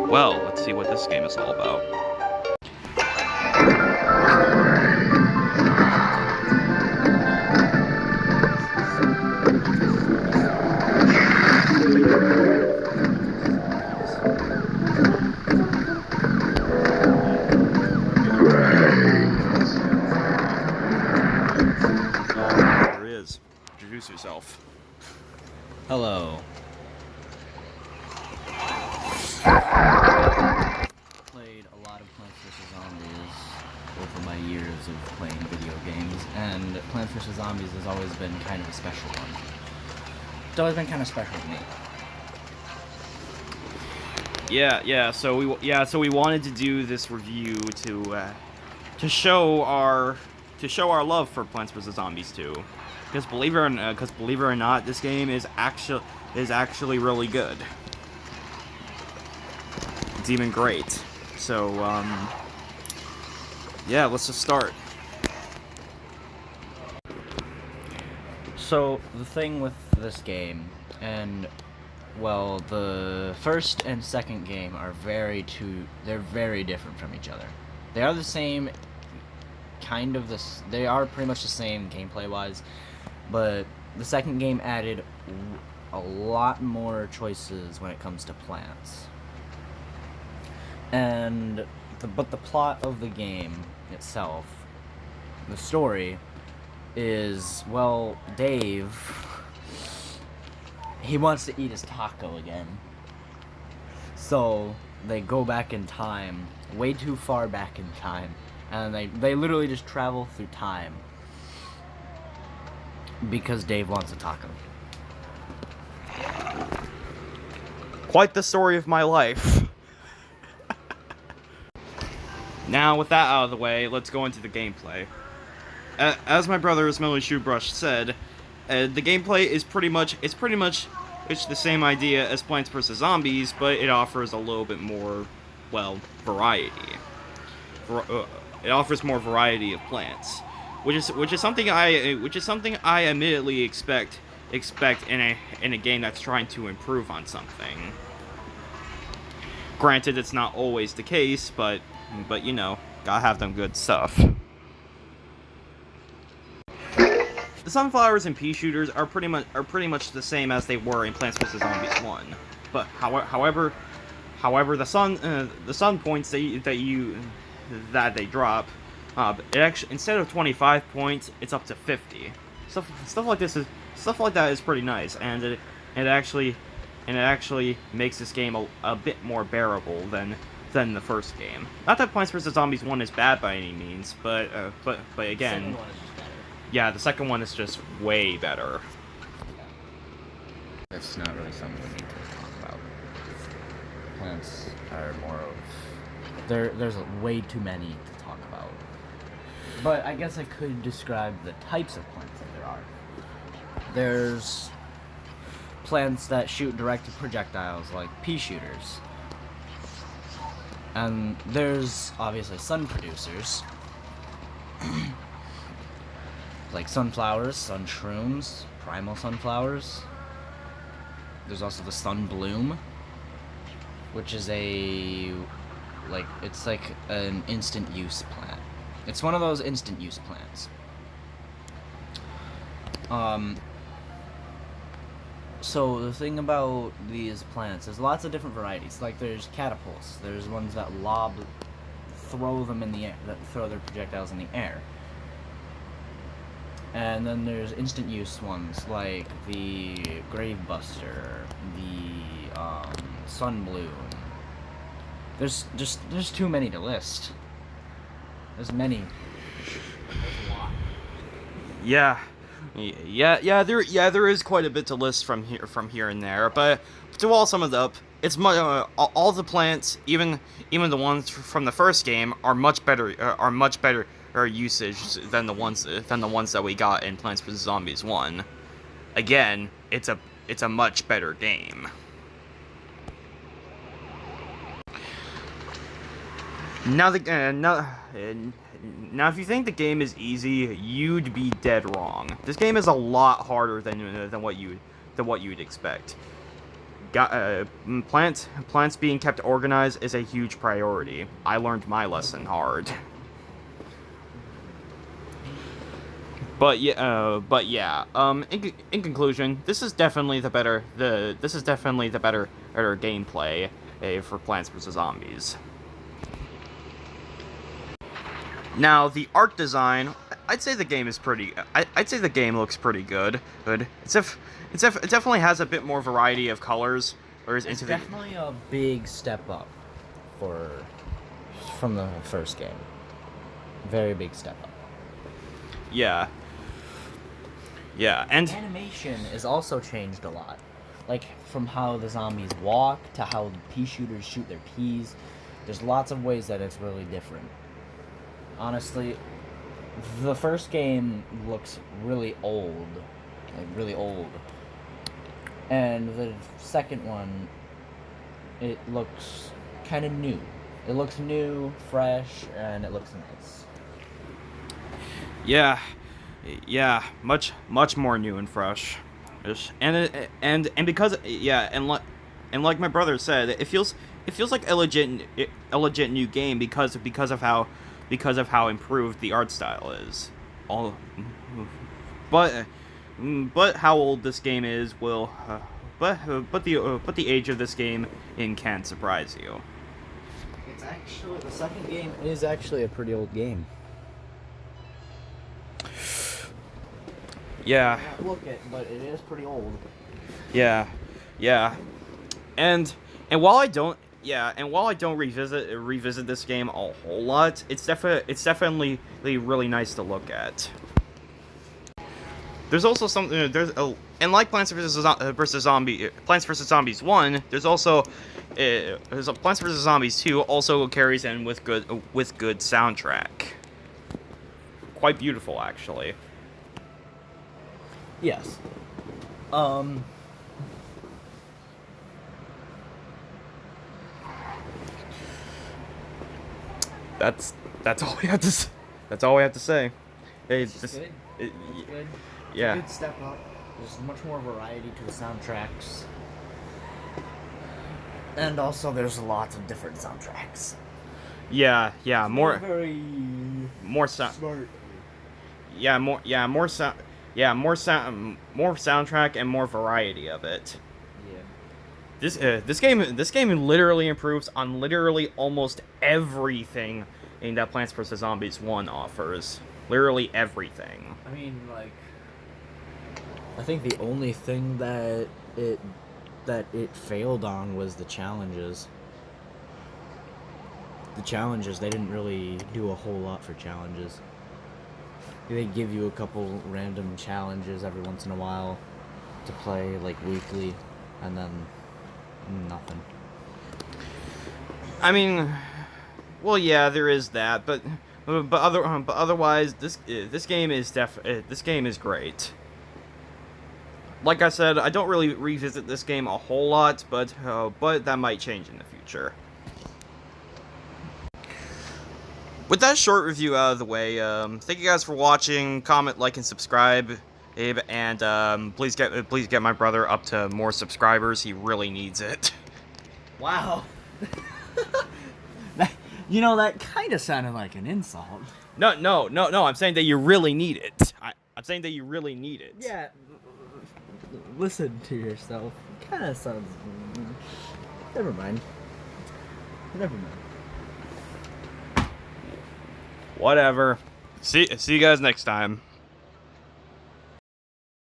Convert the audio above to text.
Well, let's see what this game is all about. There he is. Introduce yourself. Hello. Played a lot of Plants vs. Zombies over my years of playing video games, and Plants vs. Zombies has always been kind of a special one. It's always been kind of special to me. So we wanted to do this review to show our love for Plants vs. Zombies 2. Because believe it or not, this game is actually really good. It's even great. So yeah, let's just start. So, the thing with this game, and, well, the first and second game are they're very different from each other. They are the same, they are pretty much the same gameplay-wise, but the second game added a lot more choices when it comes to plants. But the plot of the game itself, the story, is, well, Dave, he wants to eat his taco again. So they go back in time, way too far back in time, and they literally just travel through time because Dave wants a taco. Quite the story of my life. Now, with that out of the way, let's go into the gameplay. As my brother Smelly shoebrush said, the gameplay is pretty much the same idea as Plants vs. Zombies, but it offers a little bit more, well, variety. It offers more variety of plants, which is something I immediately expect in a game that's trying to improve on something. Granted, it's not always the case, but you know, gotta have them good stuff. The sunflowers and pea shooters are pretty much the same as they were in Plants vs. Zombies 1, but however the sun points that they drop, it actually, instead of 25 points, it's up to 50. Stuff like that is pretty nice, and it actually makes this game a bit more bearable than the first game. Not that Plants vs. Zombies 1 is bad by any means, but again, yeah, the second one is just way better. That's not really something we need to talk about. Plants are more of... There's way too many to talk about. But I guess I could describe the types of plants that there are. There's plants that shoot direct projectiles, like pea shooters. And there's, obviously, sun producers. Like sunflowers, sun shrooms, primal sunflowers. There's also the sun bloom, which is it's like an instant use plant. It's one of those instant use plants. So the thing about these plants, there's lots of different varieties. Like there's catapults. There's ones that throw them in the air, that throw their projectiles in the air. And then there's instant use ones like the Gravebuster, the Sunbloom. There's too many to list. There's many. There's a lot. There is quite a bit to list from here and there, but to all sum it up, it's all the plants, even the ones from the first game, are much better usage than the ones that we got in Plants vs. Zombies 1. Again, it's a much better game. Now if you think the game is easy, you'd be dead wrong. This game is a lot harder than what you'd expect. plants being kept organized is a huge priority. I learned my lesson hard. But yeah. In conclusion, this is definitely the better gameplay for Plants vs Zombies. Now, the art design, I'd say the game is pretty. I'd say the game looks pretty good. It definitely has a bit more variety of colors. It's definitely a big step up from the first game. Very big step up. Yeah. Yeah, and animation is also changed a lot. Like, from how the zombies walk to how the pea shooters shoot their peas. There's lots of ways that it's really different. Honestly, the first game looks really old. Like, really old. And the second one, it looks kind of new. It looks new, fresh, and it looks nice. Yeah, much more new and fresh. And because like my brother said, it feels like a legit new game because of how improved the art style is. But how old this game is but the age of this game can surprise you. It's actually, the second game is actually a pretty old game. Yeah. Look it, but it is pretty old. Yeah. And while I don't revisit this game a whole lot, it's definitely really nice to look at. There's also something and like Plants vs Zombies 1, there's also Plants vs Zombies 2 also carries in with good soundtrack. Quite beautiful, actually. Yes. That's all we have to. That's all we have to say. It's good. It's good. Yeah. It's a good step up. There's much more variety to the soundtracks, and also there's lots of different soundtracks. Yeah. More sound. Smart. More soundtrack and more variety of it. Yeah. This game literally improves on literally almost everything in that Plants vs Zombies 1 offers. Literally everything. I mean, like, I think the only thing that it failed on was the challenges. The challenges, they didn't really do a whole lot for challenges. They give you a couple random challenges every once in a while to play, like, weekly, and then nothing. I mean, well, yeah, there is that, but otherwise, this game is great. Like I said, I don't really revisit this game a whole lot, but that might change in the future. With that short review out of the way, thank you guys for watching. Comment, like, and subscribe, and please get my brother up to more subscribers. He really needs it. Wow. That kind of sounded like an insult. No. I'm saying that you really need it. I'm saying that you really need it. Yeah. Listen to yourself. Kind of sounds. Never mind. Whatever. See you guys next time.